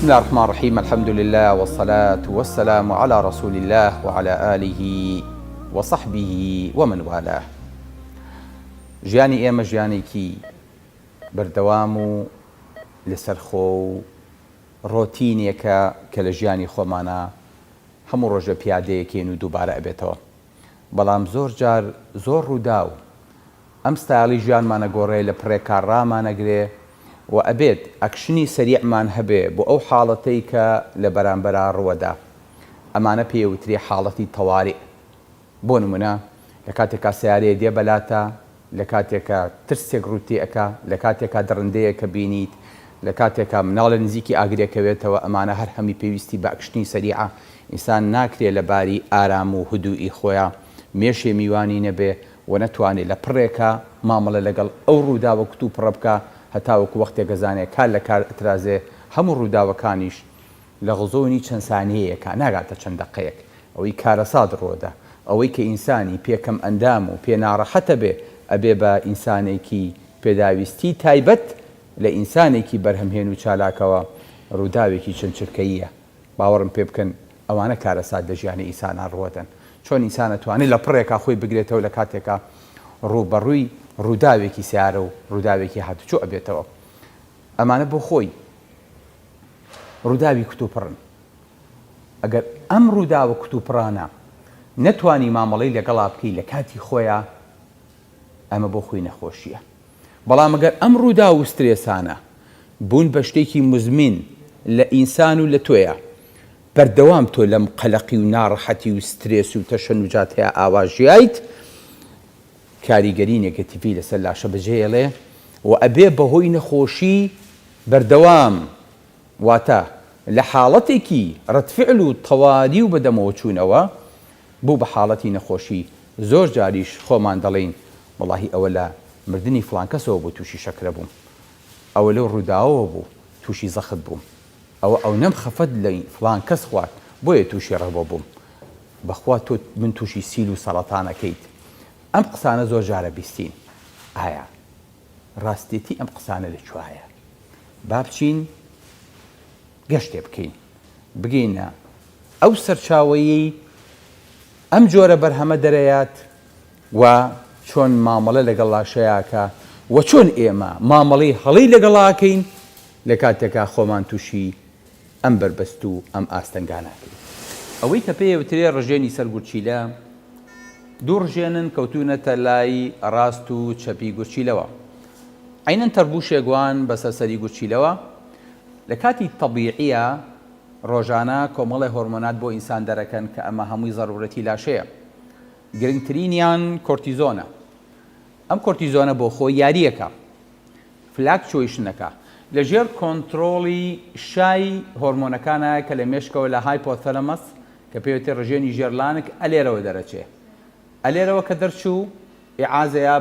بسم الله الرحمن الرحيم. الحمد لله والصلاة والسلام على رسول الله وعلى آله وصحبه ومن والاه. ژیانی ئێمە ژیانێکی بەردەوام و لەسەرخۆ و ڕۆتینێکە کە لە ژیانی خۆمانە هەموو ڕۆژە پیادەیەکێن و دووبارە ئەبێتەوە. بەڵام زۆر جار زۆر ڕوودا و ئەم ستایڵی ژیانمانە گۆڕێ لە پڕێکار ڕامانەگرێ و ئەبێت ئەکشنی سەریعمان هەبێ بۆ ئەو حاڵەتەی کە لە بەرامبەرا ڕوەدا. ئەمانە پێوترێ حاڵەتی تەواریع. بۆ نمونە لە کاتێکا سیارەیە دێ بەلاتە، لە کاتێکە ترسێک ڕووتی ئەکا، لە کاتێکا دڕندەیە کە بینیت، لە کاتێکا مناڵە نزیکی ئاگرێکەوێتەوە، ئەمانە هەر هەمی پێویستی بە ئەکشنی سەریعە. ئینسان ناکرێ لە باری ئارام و هدوئی خۆیان مێشێ میوانی نەبێ و نەتوانێت لە پڕێکە مامەڵە لەگەڵ ئەو ڕووداوە کتوو پڕە بکە هەتاوەکو وەختێک گەزانێت کار لە کار ئەترازێ هەموو ڕووداوەکانیش لە غزۆنی چەند سانیەیەکە ناگاتە چەند دەقەیەک. ئەوەی کارە ساد ڕۆدا، ئەوەی کە ئینسانی پێکەم ئەندام و پێ ناڕەحەتە بێ ئەبێ بە ئینسانێکی پێداویستی تایبەت لە ئینسانێکی بەرهەمهێن و چالاکەوە ڕووداوێکی چەند چرکەییە. باوەڕم پێ بکەن ئەوانە کارە ساد لە ژیانی ئینسانان ڕوەدەن. چۆن ئینسان ئەتوانێت لە پڕێکا خۆی بگرێتەوە لە کاتێکا ڕووبەڕووی ڕووداوێکی سیارە و ڕووداوێکی هاتوچۆ ئەبێتەوە. ئەمانە بۆ خۆی ڕووداوی کتوپڕن. ئەگەر ئەم ڕووداوە کتوپڕانە نەتوانی مامەڵەی لەگەڵا بکەی لە کاتی خۆیان، ئەمە بۆ خۆی نەخۆشیە. بەڵام ئەگەر ئەم ڕوودا و سترێسانە بوون بە شتێکی مزمین لە ئینسان و لە تۆیە، بەردەوام تۆ لەم قەلەقی و ناڕەحەتی و سترێس و تەشەنوجات هەیە ئاواژیایت، کاریگەری نێگەتیڤی لەسەر لاشە بەجێهێڵێ و ئەبێ بەهۆی نەخۆشی بەردەوام، واتە لە حاڵەتێکی ڕەتفعل و تەوالی و بەدەمەوە چوونەوە بوو بە حاڵەتی نەخۆشی. زۆر جاریش خۆمان دەڵێن وەڵاهی ئەوە لە مردنی فڵان کەسەوە بوو تووشی شەکرە بووم، ئەوە لەو ڕووداوەوە بوو تووشی زەخت بووم، ئەو نەم خەفەت لە فڵان کەس خوارد بۆیە تووشی ڕەبە بووم، بەخوا تۆ من تووشی سیل و سەڵەتانەکەیت. ئەم قسانە زۆر جارە بیستین. ئایا ڕاستێتی ئەم قسانە لەکوایە؟ با بچین گەشتێ بکەین، بگەینە ئەو سەرچاوەیەی ئەم جۆرە بەرهەمە دەرەیات و چۆن مامەڵە لەگەڵ لاشەیەکە و چۆن ئێمە مامەڵەی هەڵەی لەگەڵاکەین لە کاتێکا خۆمان تووشی ئەم بربەست و ئەم ئاستەنگانەکەین. ئەوەی کە پێوترێ ڕژێنی سەر گورچیلە، دوو ڕژێنن کەوتونەتە لای ڕاست و چەپی گورچیلەوە. عینەن تەربوشێگوان بەسەر سەری گورچیلەوە. لە کاتی تەبیعیە ڕۆژانە کۆمەڵی هۆرمۆنات بۆ ئینسان دەرەکەن کە ئەمە هەمووی زەرورەتی لاشەیە. گرنگترینیان کۆرتیزۆنە. ئەم کۆرتیزۆنە بۆ خۆی یاریەکە، فلاکچویشنەکە لەژێر کۆنتڕۆڵی شای هۆرمۆنەکانە کە لە مێشکەوە لە هایپۆتەلەمەس کە پێوتێ ڕژێنی ژێرلانک ئەلێرەوە دەرەچێ. ئەلێرەوە کە دەرچوو ئیعازەیە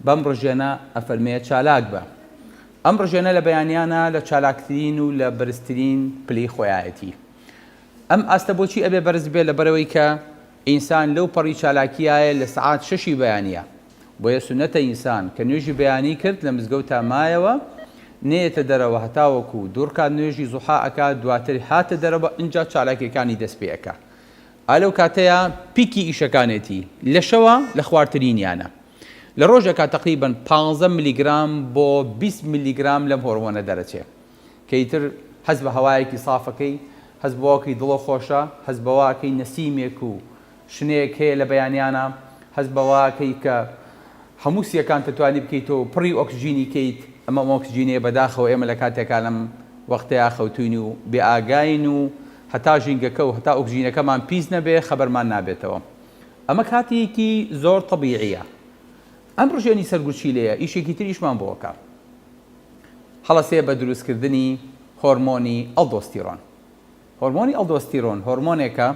بەم ڕژێنە ئەفەرمێ چالاک بە. ئەم ڕژێنە لە بەیانیانە لە چالاکترین و لە بەرزترین پلەی خۆیایەتی. ئەم ئاستە بۆچی ئەبێ بەرز بێ؟ لەبەرەوەی کە ئینسان لەو پەڕی چالاکیایە لە سەعات 6 بەیانیە. بۆیە سونەتە ئینسان کە نوێژی بەیانی کرد لە مزگەوت تا مایەوە نێتە دەرەوە هەتاوەکو دوورکات نوێژی زوحا ئەکا، دواتر هاتە دەرەوە ئینجا چالاکیەکانی دەست پێ ئەکا. ئالەو کاتەیە پیکی ئیشەکانێتی لە شەوە لە خواردترینیانە. لە ڕۆژێکا تقریباً 15 میلیگرام بۆ 20 میلیگرام لەم هۆرمۆنە دەرەچێ. کەیتر هەز بە هەوایەکی سافەکەی، هەز بەواکەی دڵۆ خۆشە، هەز بەواکەی نەسیمێک و شنەیەک هەیە لە بەیانیانە، هەز بەواکەی کە هەموو سیەکان تتوانی بکەیتەوە پڕی ئۆکسجینی کەیت. ئەمە ئۆکسجینەیە بەداخەوە ئێمە لە کاتێکا لەم وەختەیە خەوتوین و بێئاگاین و هەتا ژینگەکە و هەتا ئۆکسجینەکەمان پیس نەبێ خەبەرمان نابێتەوە. ئەمە کاتێکی زۆر تەبیعیە. ئەم ڕژێنی سەرگورچیلەیە ئیشێکی تریشمان بۆکە، هەڵەسێ بە دروستکردنی هۆرمۆنی ئەڵدۆستیرۆن. هۆرمۆنی ئەڵدۆستیرۆن هۆرمۆنێکە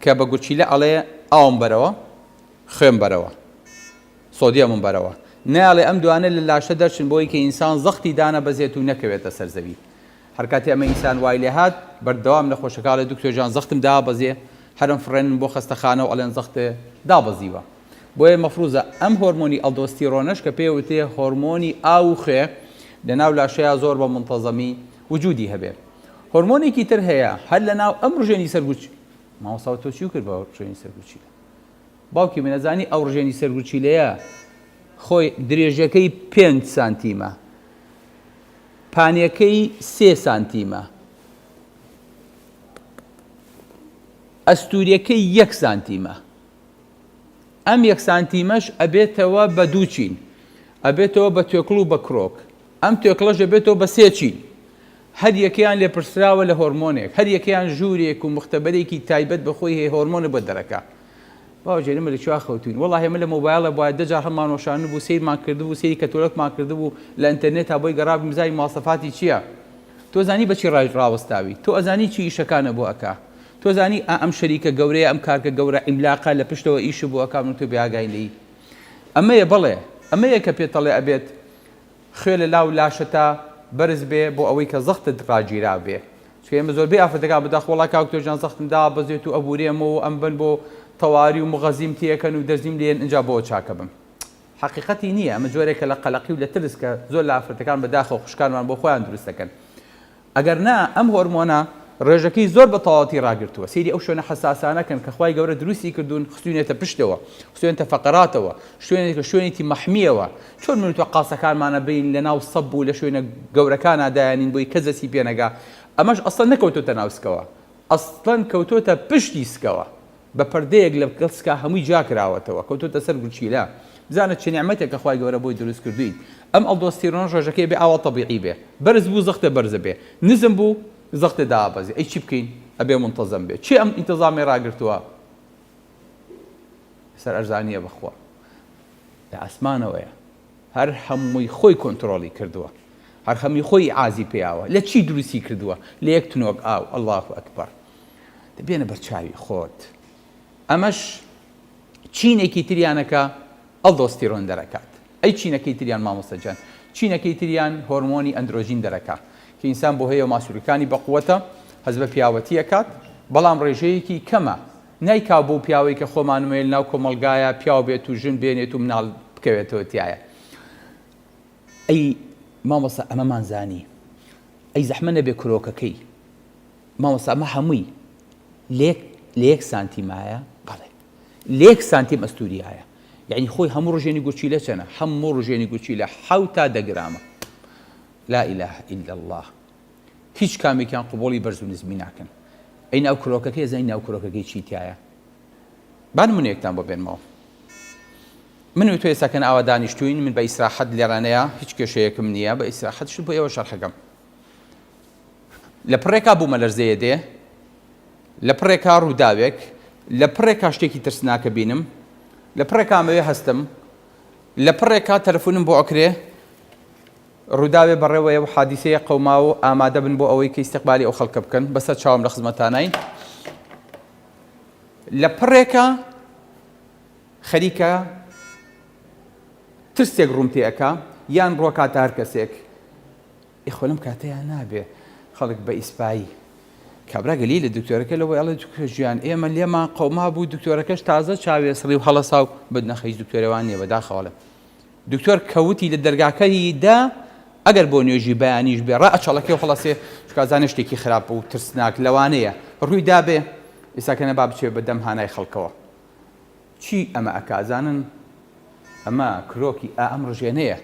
کە بە گورچیلە ئەڵێ ئاوم بەرەوە، خوێم بەرەوە، سۆدیەمم بەرەوە. ناڵێ ئەم دوانە لە لاشە دەرچن بۆی کە ئینسان زەختی دانە بەزێت و نەکەوێتە سەرزەوی. هەرکاتی ئەمە ئینسان وای لێ هات بەردەوام نەخۆشەکڵێ دکتۆرجان زەختم دابەزێ، هەرم فڕێن بۆ خەستەخانە و ئەڵێن زەختێ دابەزیوە. بۆیە مەفروزە ئەم هۆرمۆنی ئەڵدۆستیرۆنەش کە پێوتێ هۆرمۆنی ئاو و خێ لە ناو لاشەیە زۆر بە منتەزەمی وجودی هەبێ. هۆرمۆنێکی تر هەیە هەر لە ناو ئەم ڕژێنی سەرگوچی مامۆستا تۆ چی کرد بە ڕژێنی سەرگوچی باوکی منەزانی ئەو ڕژێنی سەرگوچیلەیە خۆی درێژەکەی 5 سانتیمە پانیەکەی 3 سانتیمە ئەستوریەکەی 1 سانتیمە ئەم 1 سانتیمەش ئەبێتەوە بە 2 چین ئەبێتەوە بە توێکڵ و بە کرۆک ئەم توێکڵەش ئەبێتەوە بە 3 چین هەر یەکەیان لێپرسراوە لە هۆرمۆنێک هەر یەکەیان ژوورێک و مختبەرێکی تایبەت بەخۆی هەیە هۆرمۆنە بۆ دەرەکە باوجێ لەمە لە چوا خەوتوین وەڵڵاهی ئێمە لە مۆبایڵە بۆ 10 جار هەمان وەشان بوو سیرمان کردبوو سەیری کەتۆلەکمان کردبوو لە ئینتەرنێت تا بۆی گەڕابووین بزانین مواصفاتی چییە تۆ زانی بەچی ڕاوەستاوی تۆ ئەزانی چی ئیشەکانە بۆ ئەکا تۆ زانی ئەم شەریکە گەورەیە ئەم کارکە گەورە ئیملاقە لە پشتەوە ئیش بۆ ئەکا من تۆ بێئاگای لێی ئەمەیە بەڵێ ئەمەیە کە پێتەڵێ ئەبێت خوێ لە لاو لاشەتا بەرز بێ بۆ ئەوەی کە زەختت ڕاگیرا بێ چکە ئێمە زۆربەی ئافرەتەکان بەداخ وەڵا کاک تۆژان زەختم دا بەزێت و ئەبورێمەوە ئەم بن بۆ تەواری و مغەزیم تێکەن و دەرزیم لێن ئینجا بۆ چاکە بم حقیقەتی نییە ئەمە جۆرێکە لە قەلەقی و لە ترس کە زۆر لە ئافرەتەکان بەداخەوە خوشکانمان بۆ خۆیان دروست دەکەن ئەگەر نا ئەم هۆرمۆنە ڕێژەکەی زۆر بە تەواوەتی ڕاگرتووە سەیری ئەو شوێنە حەساسانەکەن کە خوای گەورە دروستی کردوون خستوونێتە پشتەوە خستوێنێتە فەقەراتەوە شوێنێک شوێنێتی مەحمیەوە چۆن منوتوە قاسەکانمانە بین لە ناو سەب و لە شوێنە گەورەکانە دایانین بۆی کەس دەستی پێنەگا ئەمەش ئەسڵەن نەکەوتۆتە ناو سکەوە ئەسڵەن کەوتۆتە پشتی سکەوە بە پەردەیەک لە گەڵسکا هەمووی جا کراوەتەوە کەوتۆتە سەر گوچیلە بزانە چه نیعمەتێک کە خوای گەورە بۆی دروست کردوین ئەم ئەڵدۆستیرۆن ڕۆژەکەی بێ ئاوا طەبیعی بێ بەرز بوو زەختە بەرزە بێ نزم بوو زەختە دابەزێ ئەی چی بکەین ئەبێ منتەزەم بێ چی ئەم ئینتیزامی ڕاگرتووە سەر ئەرزانیە بەخوا لە ئاسمانەوەیە هەر هەمووی خۆی کۆنتڕۆڵی کردووە هەر هەمووی خۆی ئازی پێیاوە لە چی دروستی کردووە لە یەک تنۆک ئاو ئەڵڵاهو ئەکبەر دەبێنە بەرچاوی خۆت ئەمەش چینێکی تریانەکە ئەڵدۆستیرۆن دەرەکات ئەی چینەکەی تریان مامۆستاجان چینەکەی تریان هۆرمۆنی ئەندرۆژین دەرەکات کە ئینسان بۆ هەیە ماسوولەکانی بەقووەتە هەز بە پیاوەتیەکات بەڵام ڕێژەیەکی کەمە نایکا بۆ پیاوەی کە خۆمانمێ ناو کۆمەلگایە پیاو بێت و ژن بێنێت و مناڵ بکەوێتەوە تایە ئەی مامۆستا ئەمەمان زانی ئەی زەحمە نەبێ کرۆکەکەی مامۆستا ئەمە هەمووی لە 1 سانتیمایە بەڵێ لە 1 سانتیم ئەستوریایە یعنی خۆی هەموو ڕژێنی گوچیلە چەنە هەموو ڕژێنی گوچیلە 7 تا 10 گرامە لا إله إلا الله هیچ کامێکیان قوبوڵی بەرز و نزمی ناکەن ئەی ناو کرۆکەکەی زەی ناو کرۆکەکەی چی تایە با نمونەیەکتان بۆ بێنمەوە من و تۆ ئێستاکەن ئاوا دانیشتوین من بە ئیسراحەت لێرانەیە هیچ کێشەیەکم نییە بە ئیسراحەت شت بۆ ئێوە شەرحەکەم لە پڕێکا بوومە لەرزەیە دێ لە پڕێکا ڕووداوێک لە پڕێکا شتێکی ترسناکە بینم لە پڕێکا مەوێ هەستم لە پڕێکا تەلەفۆنم بۆ ئەکرێ ڕووداوێ بەڕێوەیە و حادیسەیە قەوما و ئامادە بن بۆ ئەوەی کە ئیستیقبالی ئەو خەڵکە بکەن بەسەر چاوم لە خزمەتانین لە پڕێکە خەریکە ترسێک ڕووم تێەکە یان ڕۆکاتە هەر کەسێک ئیخۆ لەم کاتەیان نابێ خەڵک بە ئیسپایی کابرا گەلی لە دکتۆرەکە لەوەی ئەڵێ ژیان ئێمە لێمان قەوما بوو دکتۆرەکەش تازە چاوێسڕی و هەڵەسا و بدنەخە هیچ دکتۆرەوان نییە بەداخەوەڵە دکتۆر کەوتی لە دەرگاکەیدا ئەگەر بۆ نوێژی بەیانیش بێ ڕائەچەڵەکەی و خەڵەسێ شکازانە شتێکی خراپ و ترسناک لەوانەیە ڕوویدا بێ ئێستاکەنە با بچێ بەدەم هانای خەڵکەوە چی ئەمە ئەکازانن ئەمە کرۆکی ئەم ڕژێنەیە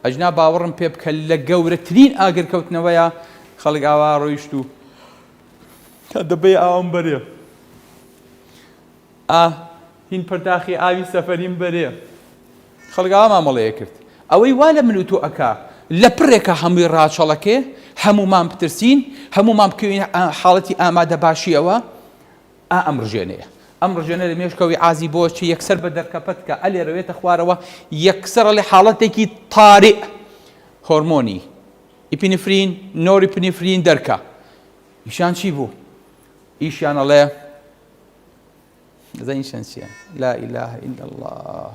ئەجنا باوەڕم پێ بکە لە گەورەترین ئاگرکەوتنەوەیە خەڵک ئاوا ڕۆیشت و دەبێ ئاوم بەرێ هین پەرداخی ئاوی سەفەریم بەرێ خەڵک ئاوا مامەڵەیە کرد ئەوەی وا لە من و تۆ ئەکا لە پڕێکە هەمووی ڕاچەڵەکێ هەموومان بترسین هەموومان بکەوین حاڵەتی ئامادە باشیەوە ئەم ڕژێنەیە ئەم ڕژێنە لە مێشکەوی ئازی بۆچی یەکسەر بە دەرکەپەت کە ئەلێرەوێتە خوارەوە یەکسەرە لە حاڵەتێکی تاریع هۆرمۆنی ئیپینفرین نۆریپنیفرین دەرکە ئیشان چی بوو ئیشیان ئەڵێ زەین شەنسیە لا إله إلا الله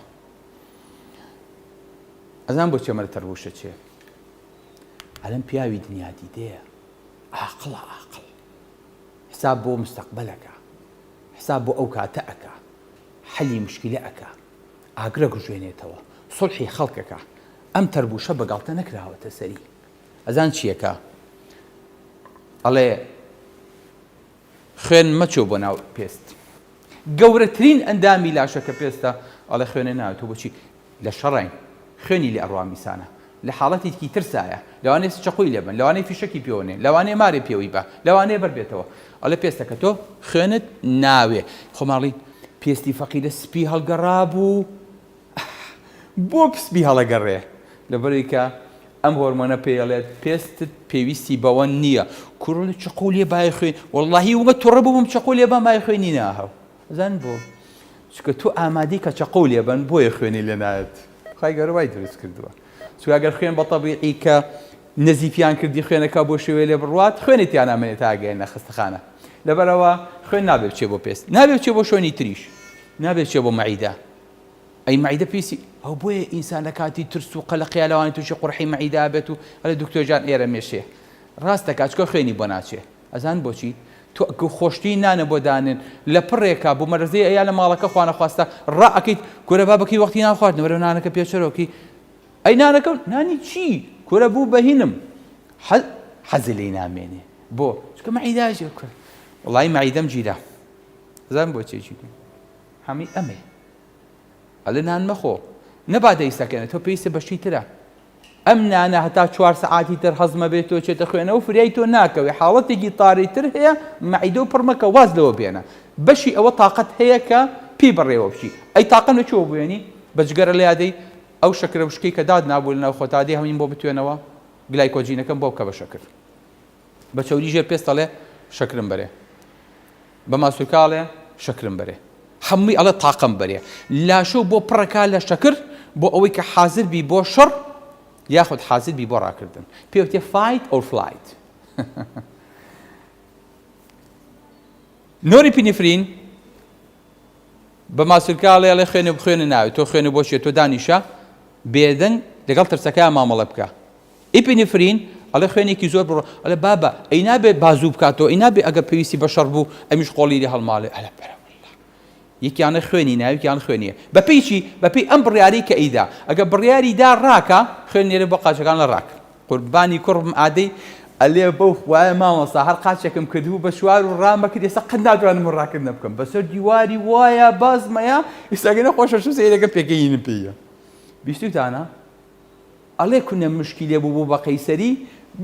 ئەزان بۆ چێمەرە تەربوشە چێ ئەلەم پیاوی دنیا دیدەیە عاقڵە عاقڵ حساب بۆ مستەقبەلەکە حساب بۆ ئەو کاتە ئەکا حەلی مشکلە ئەکا ئاگرە گژێنێتەوە سڵحی خەڵکەکە ئەم تەربوشە بەگاڵتە نەکراوەتە سەری ئەزان چیەکە ئەڵێ خوێن مەچۆ بۆ ناو پێست گەورەترین ئەندامی لاشەکە پێستە ئەڵێ خوێنە ناوێت تۆ بۆچی لە شەڕین خوێنی لێ ئەڕوا میسانە لە حاڵەتێکی ترسایە لەوانەیە چقۆی لێبن لەوانەیە فیشەکی پێوەنێ لەوانەیە مارێ پێوەی بە لەوانەیە بەربێتەوە ئەڵێ پێستەکە تۆ خوێنت ناوێ خۆماڵی پێستی فەقیرە سپی هەڵگەڕا بوو بۆ سپی هەڵەگەڕێ لەبەرەوەی کە ئەم هۆرمۆنە پێڵێت پێستت پێویستی بەوە نییە کوڕ لە چقۆ لێ بای خوێن وەڵڵاهی ومە تووڕە بووم چقۆ لێ بە مای خوێنی ناهەو زان بۆ چکە تۆ ئامادەی کە چقۆ لێبن بۆیە خوێنی لێ نایەت خی گەورەی دروست کردووە چگەر خوێن بە تەبیعی کە نزیفیان کردی خوێنەکە بۆ شێوێ لێ بڕوات خوێنێتیان نامێنێت تاگەیان نەخستەخانە لەبەرەوە خوێن نابێت بچێ بۆ پێست نابێت بچێ بۆ شوێنی تریش نابێت بچێ بۆ مەعیدە ئەی مەعیدە پێویستی ئەو بۆیە ئینسان لە کاتی ترس و قەلەقیا لەوانی تووشی قورحی مەعیدا بێت و ئەلێ دکتۆر جان ئێرە مێشێ ڕاستە کاچکە خوێنی بۆ ناچێ ئەزان بۆچی تۆ خۆشتی نانە بۆ دانن لە پڕێکا بۆ مەرزەی ئەیا لە ماڵەکە خوانە خواستە ڕائەکەیت کورە بابەکەی وەختی نان خواردن وەرە نانەکە پێچەرۆکی ئەی نانەکە نانی چی کورە بوو بەهینم حەزی لێی نامێنێ بۆ چکە مەعیداژێ کرد وڵی مەعیدەم گیرە زان بۆ چێکی هەمی ئەمێ ئەلێ نان مەخۆ نەبا دەیسەکەنێت تۆ پێویستە بەشی ترە ئەم نانە هەتا 4 سەعاتی تر هەزمە بێت تۆ چێتە خوێنەوە فریای تۆ ناکەوێ حاڵەتێکی تاری تر هەیە مەعیدە و پڕمەکە واز لەوە بێنە بەشی ئەوە تااقەت هەیە کە پێی بڕێوە بچی ئەی تااقە نەچۆ بێنی بەجگەرە لە یادەی ئەو شەکرە وشکەی کە داد نابوو لەناو خۆتادی هەمین بۆ بتوێنەوە گلایکۆجینەکەم بۆ بکە بە شەکر بە چەوری ژێر پێستەڵێ شەکرم بەرێ بە ماسوولکاڵێ شەکرم بەرێ هەمووی ئەڵە تاقم بەرێ لاشۆ بۆ پڕەکە لە شەکر بۆ ئەوەی کە حازر بی بۆ شەڕ یاخود حازر بی بۆ ڕاکردن پێوتێ فایت ئۆر فلایت نۆری پینیفرین بە ماسوولکاڵێ ئەڵێ خوێنە بخوێنە ناوێت تۆ خوێنە بۆچێت تۆ دانیشە بێدەنگ لەگەڵ ترسەکەیان مامەڵە بکە ئیپینیفرین ئەڵێ خوێنێکی زۆر بڕۆ ئەلێ بابە ئەی نابێت بازوو بکاتەوە ئەی نابێت ئەگەر پێویستی بە شەڕ بوو ئەمیش قۆڵی لێ هەڵماڵێ ئەلە بەرە یەکیانە خوێنی ناویان خوێنیە بەپێی چی بەپێی ئەم بڕیاری کە ئەیدا ئەگەر بڕیاریدا ڕاکە خوێنێرە بۆ قاچەکان لە ڕاک قوربانی کوڕم ئادەی ئەلێ بەو وایە مامۆستا هەر قاچێکم کردبوو بە شوار و ڕامەکرد ئێستا قەت ناتوانم ڕاکردنە بکەم بەسەر دیواری وایە بازمەیە ئێستاگە نەخۆشە شوسە لەگە پێکەینم پێیە بیستوتانە ئەڵێ کونە مشکی لێ بوو بوو بە قەیسەری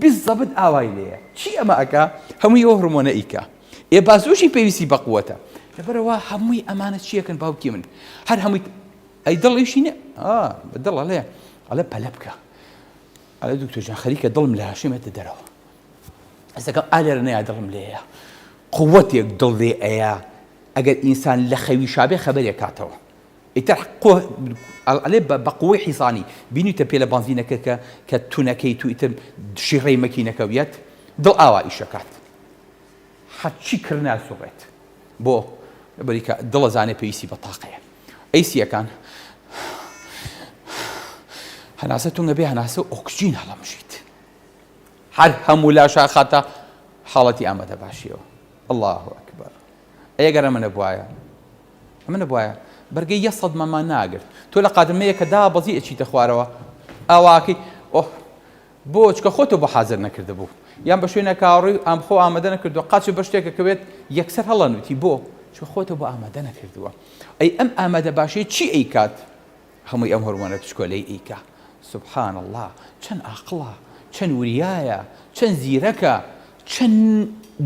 بالضبط ئاوای لێیە چی ئەمە ئەکا هەمووی ئەو هورمۆنە ئیکا ئێ بازوشی پێویستی بەقووەتە لەبەرەوە هەمووی ئەمانە چیەکەن باوکی من هەر هەمووی ئەی دڵیشی نە بەدڵ ئەڵێ پەلە بکە ئەلێ دکتۆر خەریکە دڵم لە هاشێمێتە دەرەوە ئەستەکەم ئالێرە نەیە دڵم لێیە قووەتێک دڵ لێ ئەیە ئەگەر ئینسان لە خەوی شابێ خەبەرێک کاتەوە ئیتر ئەلێ بە قووەی حیسانی بینیتە پێ لە بانزینەکە کە تونەکەی تو ئیتر شیڕەی مەکینەکەویەت دڵ ئاوا ئیشەکات هەرچی کرد ناسوڕێت بۆ بەریکە دڵە زانێ پێویستی بە تاقەیە ئەی سیەکان هەناسە تونگە بێ هەناسە ئۆکسجین هەڵەمژیت هەر هەموو لاشا خاتە حاڵەتی ئامادە باشیەوە الله ئەکبەر ئەگەر ئەمە نەبوایە ئەمە نەبوایە بەرگەی 100 مەمان ناگرت تۆ لە قادمەیە کە دابەزی ئەچیتە خوارەوە ئاواکەی ئۆه بۆ چکە خۆتۆ بۆ حازر نەکردە بوو یان بە شوێنە کاڕووی ئەم خۆ ئامادە نەکردووە قاچ بە شتێکەکەوێت یەکسەر هەڵەنوتی بۆ چکە خۆتۆ بۆ ئامادە نەکردووە ئەی ئەم ئامادە باشەی چی ئەیکات هەمووی ئەم هۆرمۆنە پشکۆلەی ئەیکا سوبحان الله چەند عاقڵە چەند وریایە چەند زیرەکە چەند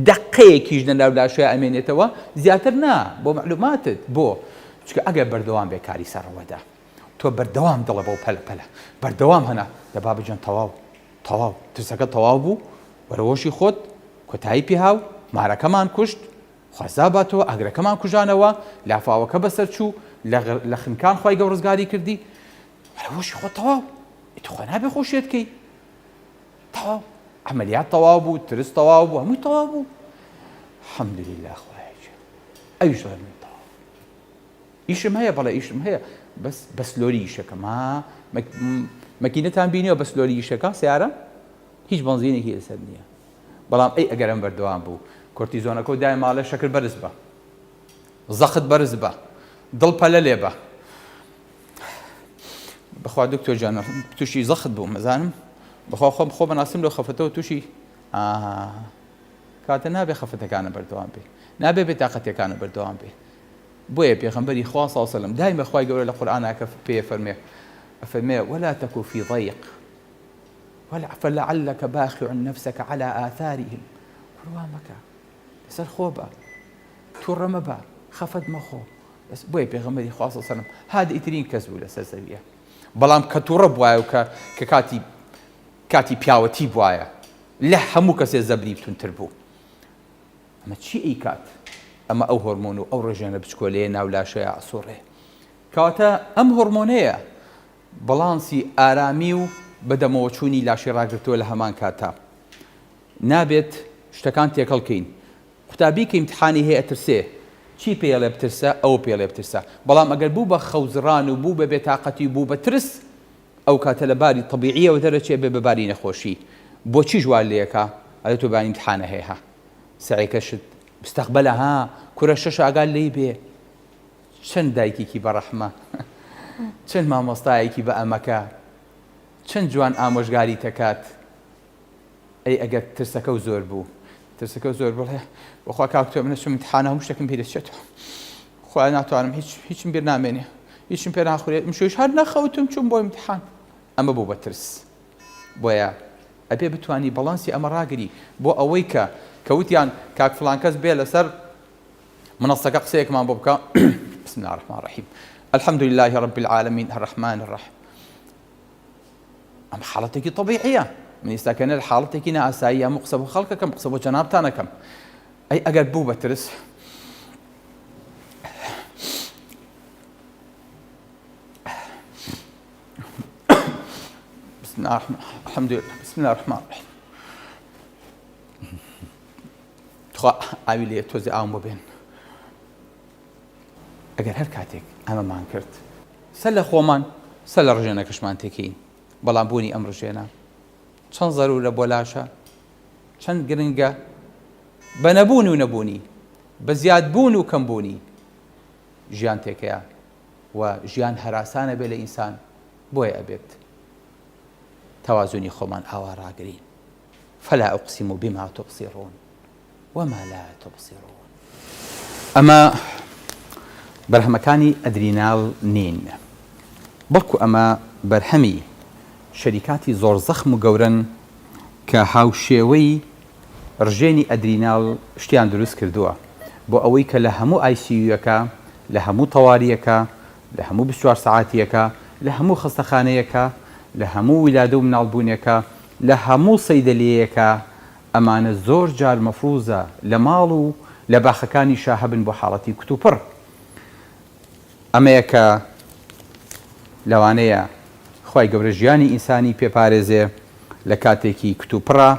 دەقەیەکیش لەناو لاشۆی ئەمێنێتەوە زیاتر نا بۆ معلوماتت بۆ چکە ئەگەر بەردەوام بێ کاری سەرەوەدا تۆ بەردەوام دڵە بەو پەلە پەلە بەردەوام هەنا لە بابەجان تەواو ترسەکە تەواو بوو وەرەوەشی خۆت کۆتایی پێ هاو مارەکەمان کوشت خوازا باتەوە ئاگرەکەمان کوژانەوە لافاوەکە بەسەر چوو لە خنکان خۆی گەور ڕزگاری کردی وەرەوەشی خۆت تەواو ئیتخوا نابێ خۆشیێتکەی تەواو عملیات تەواو بوو ترس تەواو بوو هەمووی تەواو بوو الحەمدولله خوایەکی ئەویش من تەواو ئیشم هەیە بەڵێ ئیشم هەیە بەس لۆری ئیشەکەم مەکینەتان بینیەوە بەس لۆری ئیشەکە سیارە هیچ بەنزینێکی لەسەر نییە بەڵام ئەی ئەگەرم بەردەوام بوو کۆرتیزۆنەکە و دای ماڵە شەکر بەرز بە زەخت بەرز بە دڵ پەلە لێ بە بەخوا دکتۆر جان تووشی زەخت بوو مەزانم بەخوا خۆم خۆ بەناسم لەو خەفەتەوە تووشی کاتە نابێ خەفتەکانە بەردەوام بێ، نابێ بێتاقەتیەکانە بەردەوام بێ. بۆیە پێغەمبەری خوا صلی الله علیه و سلم دایمە خوای گەورە لە قورئانە کە پێ فەرمێ ولا تكن في ضيق فلعلك باخع نفسك على آثارهم پڕوا مەکە لەسەر خۆ بە تووڕە مەبە خەفەت مەخۆ. بۆیە پێغەمبەری خوا صلی الله علیه و سلم هادئترین کەس بوو لەسەر زەویە، بەڵام کە تووڕە بوایە و کە کاتی پیاوەتی بوایە لە هەموو کەسێ زەبری بتونتر بوو. ئەمە چی ئەیکات؟ ئەمە ئەو هۆرمۆن و ئەو ڕێژێنە بچکۆلەیە ناو لاشەیە ئەسوڕێ. کەواتە ئەم هۆرمۆنەیە بەڵانسی ئارامی و بەدەمەوە چوونی لاشی ڕاگرتووە لە هەمان کاتا. نابێت شتەکان تێکەڵکەین. قوتابی کە ئیمتحانی هەیە ئەترسێ چی پێڵێ بترسە ئەو پێڵێ بترسە، بەڵام ئەگەر بوو بە خەوزڕان و بوو بە بێتاقەتی و بوو بە ترس ئەو کاتە لە باری طبیعیەوە دەرەچێ بێ بە باری نەخۆشی. بۆچی ژوار لێەکە؟ ئەلە تۆ بانی ئیمتحانە هەیە سەعیکەشت مستەقبەلە ها کوورە شەش ئاگال لێی بێ. چەند دایکێکی بەڕەحمە، چەند مامۆستایەکی بە ئەمەکە، چەند جوان ئامۆژگاری تەکات. ئەی ئەگەر ترسەکە و زۆر بوو ترسەکە زۆر بڵێ وەخوا کاکتۆ منە چم ئیمتحانە هەموو شتێکم پێ دەچێتەوە، خوا ناتوانم هیچم بیر نامێنێ، هیچم پێ ناخورێت، مشوش هەر نەخەوتم چوم بۆ ئیمتحان. ئەمە بوو بە ترس. بۆیە ئەبێ بتوانی بەڵانسی ئەمە ڕاگری بۆ ئەوەی کە کەوتیان کاک فڵان کەس بێ لەسەر منەسەکە قسەیەکمان بۆ بکە بسم الله الرحمن الرحیم الحمد لله رب العالمين الرحمن الرحيم. ئەم حاڵەتێکی طبیعیە. من ئێستاکەنە لە حاڵەتێکی نائاسایی هەموو قسە بۆ خەڵکەکەم، قسە بۆ جەنابتانەکەم. ئەی ئەگەر بوو بە ترس بسم الله الرحمن الرحیم خوا ئاوی لێ تۆزی ئاوم بۆ بێن. ئەگەر هەر کاتێک ئەمەمان کرد سەر لە خۆمان سەر لە ڕژێنەکەشمان تێکەین، بەڵام بوونی ئەم ڕژێنە چەند زەرورە بۆ لاشە، چەند گرنگە بە نەبوون و نەبوونی، بە زیادبوون و کەمبوونی ژیان تێکەیە و ژیان هەراسانە بێ لە ئینسان. بۆیە ئەبێت تەوازونی خۆمان ئاوا ڕاگرین. فلا ئوقسم بما تبصرون وما لا تبصرون. ئەمە بەرهەمەکانی ئەدریناڵ نین، بەڵکو ئەمە بەرهەمی شەریکاتی زۆر زەخم و گەورن کە هاوشێوەی ڕژێنی ئەدریناڵ شتیان دروست کردووە بۆ ئەوەی کە لە هەموو ئایسیویەکە، لە هەموو تەواریەکە، لە هەموو 24 ساعاتیەکە، لە هەموو خستەخانەیەکە، لە هەموو ویلادە و مناڵبوونیەکە، لە هەموو سەیدەلێیەکە ئەمانە زۆر جار مەفروزە لە ماڵ و لە باخەکانی شا هەبن بۆ حاڵەتی کتوپڕ. ئەمەیە کە لەوانەیە خوای گەورە ژیانی ئینسانی پێپارێزێ لە کاتێکی کتوپڕە.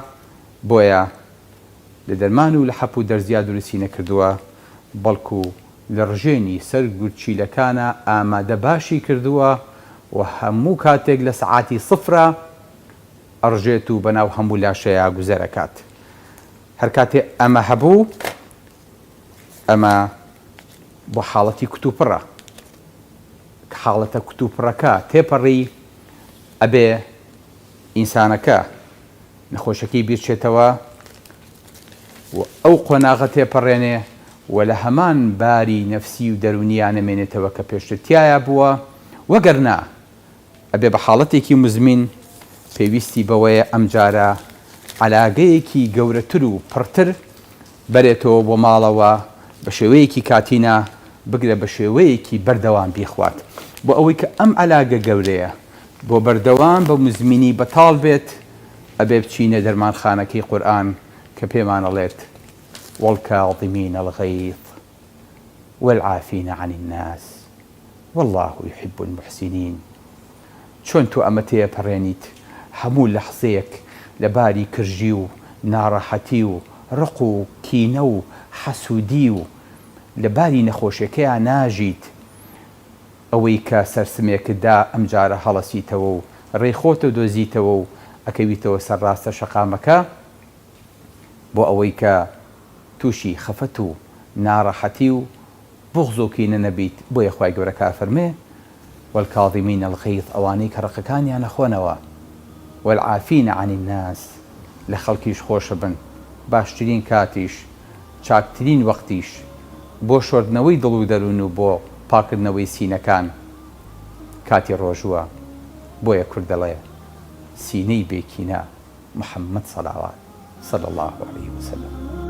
بۆیە لە دەرمان و لە حەپ و دەرزیا دروستی نەکردووە، بەڵکو لە ڕژێنی سەر گورچیلەکانە ئامادە باشی کردووە و هەموو کاتێک لە سەعاتی سفرە ئەڕژێت و بەناو هەموو لاشەیە گوزەرەکات. هەر کاتێ ئەمە هەبوو ئەمە بۆ حاڵەتی کتوپڕە. حاڵەتە کتوپڕەکە تێپەڕی ئەبێ ئینسانەکە نەخۆشەکەی بیرچێتەوە و ئەو قۆناغە تێپەڕێنێ و لە هەمان باری نەفسی و دەرونیان نەمێنێتەوە کە پێشترتیایە بووە. وەگەرنا ئەبێ بە حاڵەتێکی مزمین پێویستی بەوەیە ئەم جارە عەلاقەیەکی گەورەتر و پڕتر بەرێتەوە بۆ ماڵەوە بە شێوەیەکی کاتینە بگرە بە شێوەیەکی بەردەوام بیخوات بۆ ئەوەی کە ئەم عەلاقە گەورەیە بۆ بەردەوام بە مزمینی بەتاڵ بێت. ئەبێ بچینە دەرمانخانەکەی قورئان کە پێمانەڵێت والكاظمين الغيظ والعافين عن الناس والله يحب المحسنين. چۆن تۆ ئەمە تێپەڕێنیت هەموو لەحزەیەک لە باری کژی و ناڕەحەتی و ڕق و کینە و حەسوودی و لە باری نەخۆشیەکەیان ناژیت، ئەوەی کە سەرسمێکتدا ئەم جارە هەڵەسیتەوە و ڕێخۆتە دۆزیتەوە و ئەکەویتەوە سەرڕاستە شەقامەکە بۆ ئەوەی کە تووشی خەفەت و ناڕەحەتی و بوغز و کینە نەبیت. بۆیە خوای گەورە کافەرمێ والكاظمين الغيظ ئەوانەی کە ڕقەکانیان نەخۆنەوە والعافين عن الناس لە خەڵکیش خۆشە بن باشترین کاتیش چاکترین وەختیش بۆ شۆردنەوەی دڵ و دەروون و بۆ پاکردنەوەی سینەکان کاتی ڕۆژووە. بۆیە کورد دەڵێ سینەی بێکینە محەممەد سەڵاوات صلی الله عليه وسلم.